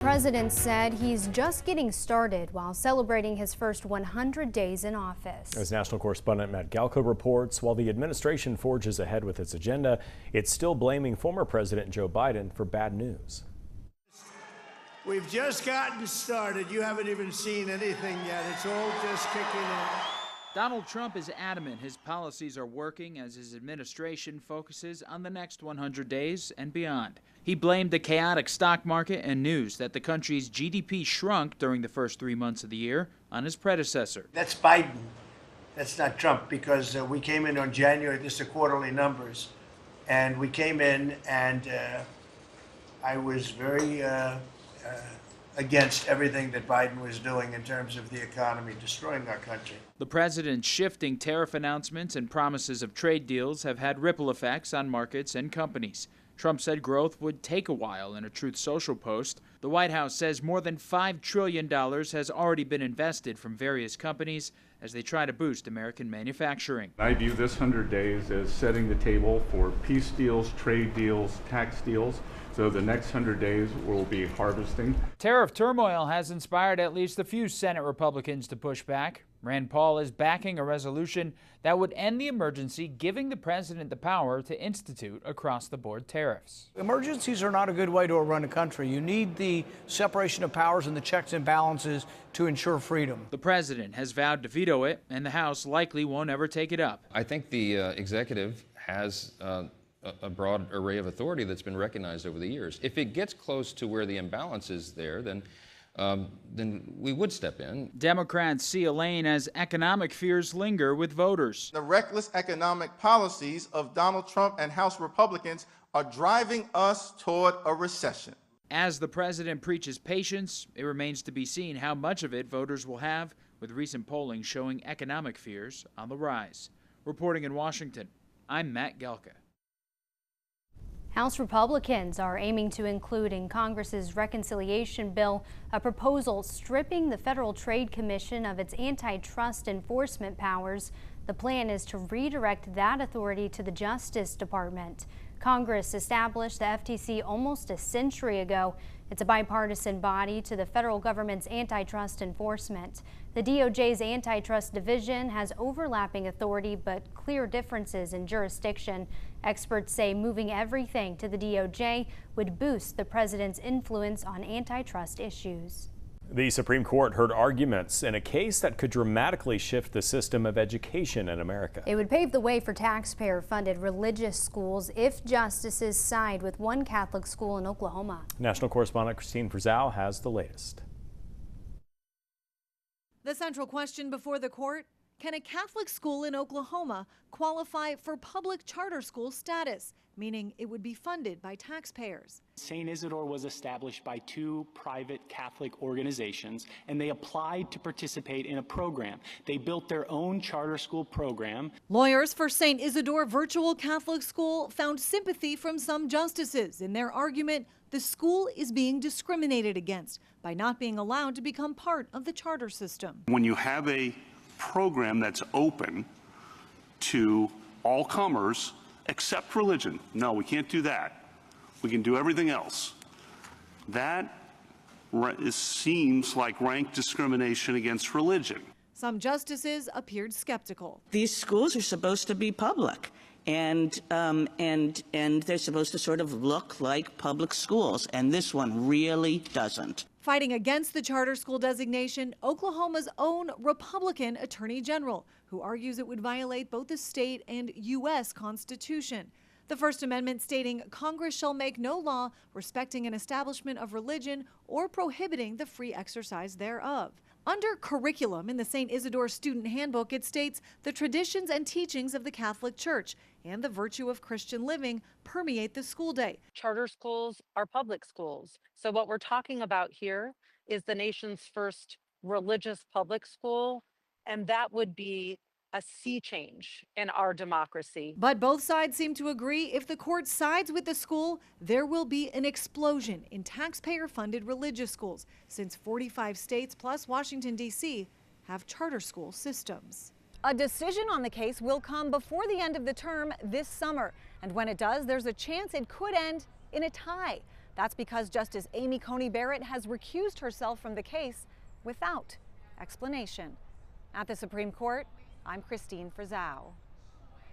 The president said he's just getting started while celebrating his first 100 days in office. As national correspondent Matt Galko reports, while the administration forges ahead with its agenda, it's still blaming former President Joe Biden for bad news. We've just gotten started. You haven't even seen anything yet. It's all just kicking in. Donald Trump is adamant his policies are working as his administration focuses on the next 100 days and beyond. He blamed the chaotic stock market and news that the country's GDP shrunk during the first 3 months of the year on his predecessor. That's Biden. That's not Trump, because we came in on January, this is quarterly numbers, and we came in and I was very against everything that Biden was doing in terms of the economy, destroying our country. The president's shifting tariff announcements and promises of trade deals have had ripple effects on markets and companies. Trump said growth would take a while in a Truth Social post. The White House says more than $5 trillion has already been invested from various companies as they try to boost American manufacturing. I view this 100 days as setting the table for peace deals, trade deals, tax deals. So the next 100 days will be harvesting. Tariff turmoil has inspired at least a few Senate Republicans to push back. Rand Paul is backing a resolution that would end the emergency, giving the president the power to institute across-the-board tariffs. Emergencies are not a good way to run a country. You need the separation of powers and the checks and balances to ensure freedom. The president has vowed to veto it, and the House likely won't ever take it up. I think the executive has a broad array of authority that's been recognized over the years. If it gets close to where the imbalance is there, then we would step in. Democrats see a lane as economic fears linger with voters. The reckless economic policies of Donald Trump and House Republicans are driving us toward a recession. As the president preaches patience, it remains to be seen how much of it voters will have, with recent polling showing economic fears on the rise. Reporting in Washington, I'm Matt Galka. House Republicans are aiming to include in Congress's reconciliation bill a proposal stripping the Federal Trade Commission of its antitrust enforcement powers. The plan is to redirect that authority to the Justice Department. Congress established the FTC almost a century ago. It's a bipartisan body to the federal government's antitrust enforcement. The DOJ's antitrust division has overlapping authority but clear differences in jurisdiction. Experts say moving everything to the DOJ would boost the president's influence on antitrust issues. The Supreme Court heard arguments in a case that could dramatically shift the system of education in America. It would pave the way for taxpayer-funded religious schools if justices side with one Catholic school in Oklahoma. National correspondent Christine Frizzell has the latest. The central question before the court: can a Catholic school in Oklahoma qualify for public charter school status, meaning it would be funded by taxpayers? St. Isidore was established by two private Catholic organizations, and they applied to participate in a program. They built their own charter school program. Lawyers for St. Isidore Virtual Catholic School found sympathy from some justices in their argument the school is being discriminated against by not being allowed to become part of the charter system. When you have a program that's open to all comers except religion, no, we can't do that. We can do everything else. That seems like rank discrimination against religion. Some justices appeared skeptical. These schools are supposed to be public, and they're supposed to sort of look like public schools, and this one really doesn't. Fighting against the charter school designation, Oklahoma's own Republican Attorney General, who argues it would violate both the state and U.S. Constitution. The First Amendment stating Congress shall make no law respecting an establishment of religion or prohibiting the free exercise thereof. Under curriculum in the St. Isidore Student Handbook, it states the traditions and teachings of the Catholic Church and the virtue of Christian living permeate the school day. Charter schools are public schools. So what we're talking about here is the nation's first religious public school, and that would be a sea change in our democracy. But both sides seem to agree if the court sides with the school, there will be an explosion in taxpayer-funded religious schools, since 45 states plus Washington, D.C. have charter school systems. A decision on the case will come before the end of the term this summer. And when it does, there's a chance it could end in a tie. That's because Justice Amy Coney Barrett has recused herself from the case without explanation. At the Supreme Court, I'm Christine Frizzau.